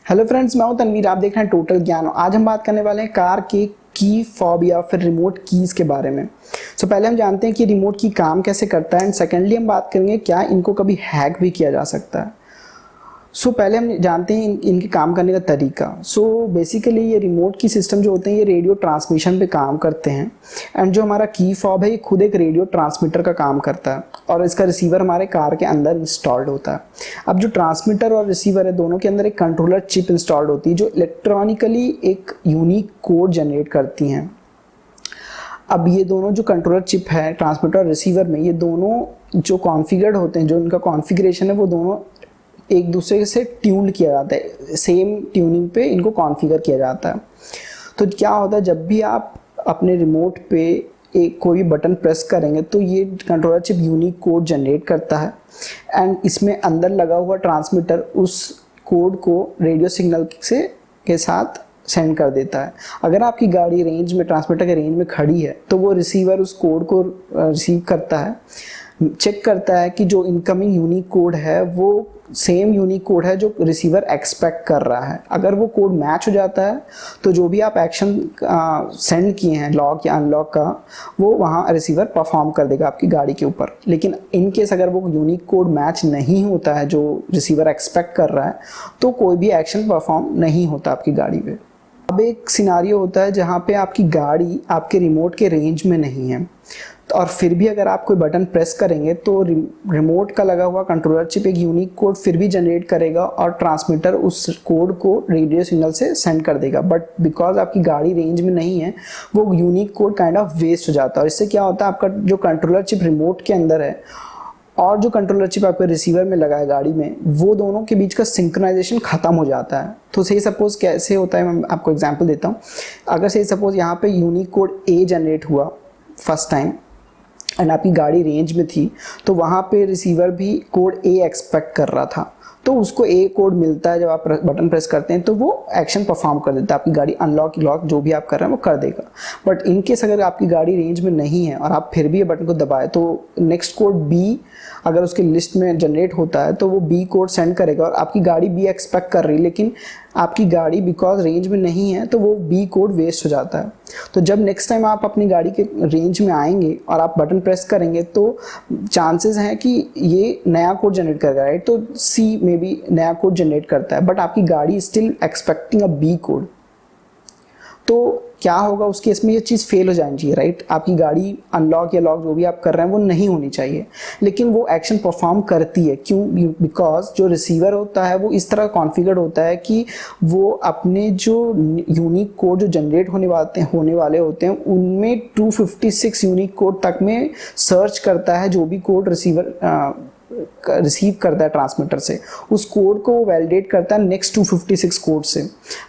Hello friends, मैं हूं तनवीर। आप देख रहे हैं टोटल ज्ञान। आज हम बात करने वाले हैं कार के की फॉब या फिर रिमोट कीज के बारे में। पहले हम जानते हैं कि रिमोट की काम कैसे करता है एंड सेकेंडली हम बात करेंगे क्या इनको कभी हैक भी किया जा सकता है। पहले हम जानते हैं इनके काम करने का तरीका। बेसिकली ये रिमोट की सिस्टम जो होते हैं ये रेडियो ट्रांसमिशन पे काम करते हैं एंड जो हमारा की फॉब है ये खुद एक रेडियो ट्रांसमीटर का काम करता है और इसका रिसीवर हमारे कार के अंदर इंस्टॉल्ड होता है। अब जो ट्रांसमीटर और रिसीवर है दोनों के अंदर एक कंट्रोलर चिप इंस्टॉल्ड होती है जो इलेक्ट्रॉनिकली एक यूनिक कोड जनरेट करती हैं। अब ये दोनों जो कंट्रोलर चिप है ट्रांसमीटर और रिसीवर में, ये दोनों जो कॉन्फ़िगर्ड होते हैं, जो इनका कॉन्फ़िगरेशन है वो दोनों एक दूसरे से ट्यून्ड किया जाता है, सेम ट्यूनिंग पे इनको कॉन्फ़िगर किया जाता है। तो क्या होता है, जब भी आप अपने रिमोट पे एक कोई बटन प्रेस करेंगे तो ये controller chip unique code generate करता है एंड इसमें अंदर लगा हुआ ट्रांसमीटर उस कोड को रेडियो सिग्नल से के साथ सेंड कर देता है। अगर आपकी गाड़ी रेंज में, ट्रांसमीटर के रेंज में खड़ी है तो वो रिसीवर उस कोड को रिसीव करता है, चेक करता है कि जो इनकमिंग यूनिक कोड है वो सेम यूनिक कोड है जो रिसीवर एक्सपेक्ट कर रहा है। अगर वो कोड मैच हो जाता है तो जो भी आप एक्शन सेंड किए हैं, लॉक या अनलॉक का, वो वहाँ रिसीवर परफॉर्म कर देगा आपकी गाड़ी के ऊपर। लेकिन इन केस अगर वो यूनिक कोड मैच नहीं होता है जो रिसीवर एक्सपेक्ट कर रहा है तो कोई भी एक्शन परफॉर्म नहीं होता आपकी गाड़ी पे। अब एक सिनारियो होता है जहाँ पे आपकी गाड़ी आपके रिमोट के रेंज में नहीं है और फिर भी अगर आप कोई बटन प्रेस करेंगे तो रिमोट का लगा हुआ कंट्रोलर चिप एक यूनिक कोड फिर भी जनरेट करेगा और ट्रांसमीटर उस कोड को रेडियो सिग्नल से सेंड कर देगा। बट बिकॉज आपकी गाड़ी रेंज में नहीं है वो unique code kind of waste हो जाता है। और इससे क्या होता है, आपका जो कंट्रोलर चिप रिमोट के अंदर है और जो कंट्रोलर चिप आपके रिसीवर में लगा है गाड़ी में, वो दोनों के बीच का सिंक्रोनाइजेशन खत्म हो जाता है। तो सही सपोज कैसे होता है, मैं आपको एग्जांपल देता हूँ। अगर सही सपोज यहाँ पे यूनिक कोड ए जनरेट हुआ फर्स्ट टाइम एंड आपकी गाड़ी रेंज में थी तो वहाँ पे रिसीवर भी कोड ए एक्सपेक्ट कर रहा था, तो उसको ए कोड मिलता है। जब आप बटन प्रेस करते हैं तो वो एक्शन परफॉर्म कर देता है, आपकी गाड़ी अनलॉक लॉक जो भी आप कर रहे हैं वो कर देगा। बट इन केस अगर आपकी गाड़ी रेंज में नहीं है और आप फिर भी ये बटन को दबाए तो नेक्स्ट कोड बी अगर उसके लिस्ट में जनरेट होता है तो वो बी कोड सेंड करेगा और आपकी गाड़ी बी एक्सपेक्ट कर रही है लेकिन आपकी गाड़ी बिकॉज रेंज में नहीं है तो वो बी कोड वेस्ट हो जाता है। तो जब नेक्स्ट टाइम आप अपनी गाड़ी के रेंज में आएंगे और आप बटन प्रेस करेंगे तो चांसेस हैं कि ये नया कोड जनरेट करेगा, राइट। तो सी में भी नया कोड जनरेट करता है बट आपकी गाड़ी still expecting a B code. तो क्या होगा उस केस में, ये चीज़ फेल हो जानी चाहिए, राइट। आपकी गाड़ी अनलॉक या लॉक जो भी आप कर रहे हैं वो नहीं होनी चाहिए, लेकिन वो एक्शन परफॉर्म करती है। क्यों? बिकॉज जो रिसीवर होता है वो इस तरह कॉन्फ़िगर्ड होता है कि वो अपने जो यूनिक कोड जो जनरेट होने वाले होते हैं उनमें 256 यूनिक कोड तक में सर्च करता है। जो भी कोड रिसीवर रिसीव करता है ट्रांसमीटर से, उस कोड को वैलिडेट करता है नेक्स्ट 256 कोड से।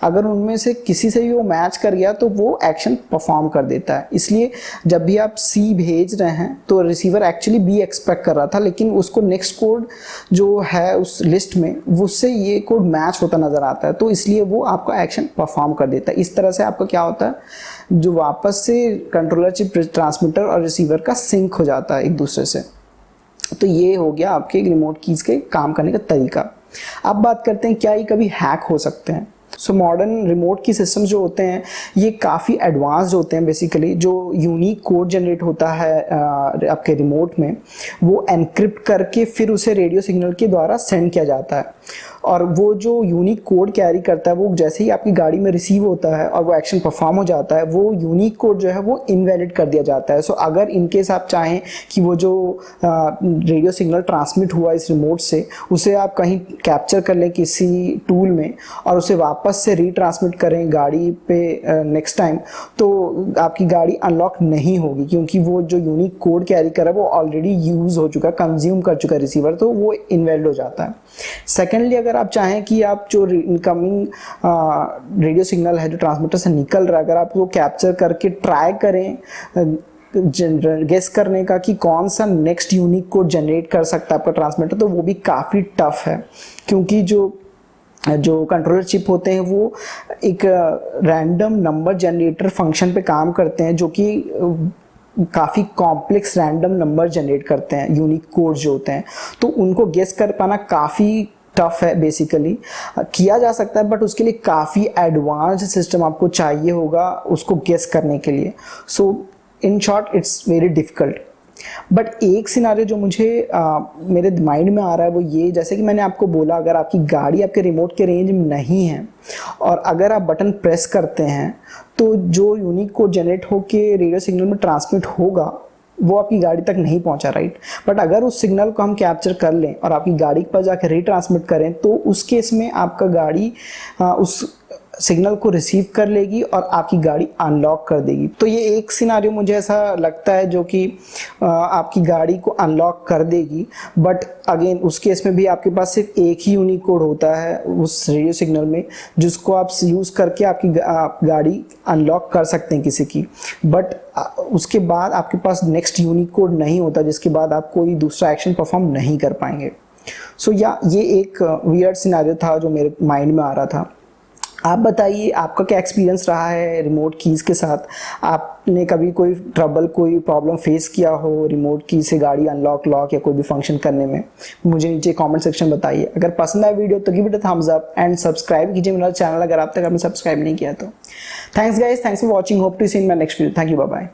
अगर उनमें से किसी से भी वो मैच कर गया तो वो एक्शन परफॉर्म कर देता है। इसलिए जब भी आप सी भेज रहे हैं तो रिसीवर एक्चुअली बी एक्सपेक्ट कर रहा था लेकिन उसको नेक्स्ट कोड जो है उस लिस्ट में उससे ये कोड मैच होता नजर आता है, तो इसलिए वो आपका एक्शन परफॉर्म कर देता है। इस तरह से आपका क्या होता है, जो वापस से कंट्रोलर चिप ट्रांसमीटर और रिसीवर का सिंक हो जाता है एक दूसरे से। तो ये हो गया आपके रिमोट कीज के काम करने का तरीका। अब बात करते हैं क्या ये कभी हैक हो सकते हैं। मॉडर्न रिमोट की सिस्टम जो होते हैं ये काफ़ी एडवांस्ड होते हैं। बेसिकली जो यूनिक कोड जनरेट होता है आपके रिमोट में वो एनक्रिप्ट करके फिर उसे रेडियो सिग्नल के द्वारा सेंड किया जाता है और वो जो यूनिक कोड कैरी करता है वो जैसे ही आपकी गाड़ी में रिसीव होता है और वो एक्शन परफॉर्म हो जाता है वो यूनिक कोड जो है वो इनवैलिड कर दिया जाता है। अगर इनकेस आप चाहें कि वो जो रेडियो सिग्नल ट्रांसमिट हुआ इस रिमोट से उसे आप कहीं कैप्चर कर लें किसी टूल में और उसे वापस से रीट्रांसमिट करें गाड़ी पे नेक्स्ट टाइम, तो आपकी गाड़ी अनलॉक नहीं होगी क्योंकि वो जो यूनिक कोड कैरी कर रहा है वो ऑलरेडी यूज हो चुका, कंज्यूम कर चुका रिसीवर, तो वो इनवैलिड हो जाता है। सेकेंडली अगर आप चाहें कि आप जो इनकमिंग रेडियो सिग्नल है जो ट्रांसमीटर से निकल रहा है अगर आप वो कैप्चर करके ट्राई करें गेस करने का कि कौन सा नेक्स्ट यूनिक कोड जनरेट कर सकता है आपका ट्रांसमीटर, तो वो भी काफ़ी टफ है क्योंकि जो कंट्रोलर चिप होते हैं वो एक रैंडम नंबर जनरेटर फंक्शन पे काम करते हैं जो कि काफ़ी कॉम्प्लेक्स रैंडम नंबर जनरेट करते हैं, यूनिक कोड जो होते हैं, तो उनको गेस कर पाना काफ़ी टफ है बेसिकली। किया जा सकता है बट उसके लिए काफ़ी एडवांस सिस्टम आपको चाहिए होगा उसको गेस करने के लिए। So in short it's very difficult. But एक सिनारियो जो मुझे मेरे माइंड में आ रहा है वो ये, जैसे कि मैंने आपको बोला, अगर आपकी गाड़ी आपके रिमोट के रेंज में नहीं है और अगर आप बटन प्रेस करते हैं तो जो यूनिक कोड जनरेट होके रेडियो सिग्नल में ट्रांसमिट होगा वो आपकी गाड़ी तक नहीं पहुंचा, राइट। बट अगर उस सिग्नल को हम कैप्चर कर लें और आपकी गाड़ी के पास जाकर रीट्रांसमिट करें तो उस केस में आपका गाड़ी उस सिग्नल को रिसीव कर लेगी और आपकी गाड़ी अनलॉक कर देगी। तो ये एक सिनारियो मुझे ऐसा लगता है जो कि आपकी गाड़ी को अनलॉक कर देगी। बट अगेन उस केस में भी आपके पास सिर्फ एक ही यूनिक कोड होता है उस रेडियो सिग्नल में जिसको आप यूज़ करके आपकी गाड़ी अनलॉक कर सकते हैं किसी की। बट उसके बाद आपके पास नेक्स्ट यूनिक कोड नहीं होता जिसके बाद आप कोई दूसरा एक्शन परफॉर्म नहीं कर पाएंगे। सो ये एक वियर्ड सिनारियो था जो मेरे माइंड में आ रहा था। आप बताइए आपका क्या एक्सपीरियंस रहा है रिमोट कीज़ के साथ। आपने कभी कोई ट्रबल कोई प्रॉब्लम फेस किया हो रिमोट की से गाड़ी अनलॉक लॉक या कोई भी फंक्शन करने में? मुझे नीचे कमेंट सेक्शन बताइए। अगर पसंद आए वीडियो तो give it a thumbs up and subscribe कीजिए मेरा चैनल अगर आप तक आपने सब्सक्राइब नहीं किया तो। Thanks guys, thanks for watching, hope to see in my next video. Thank you, bye bye.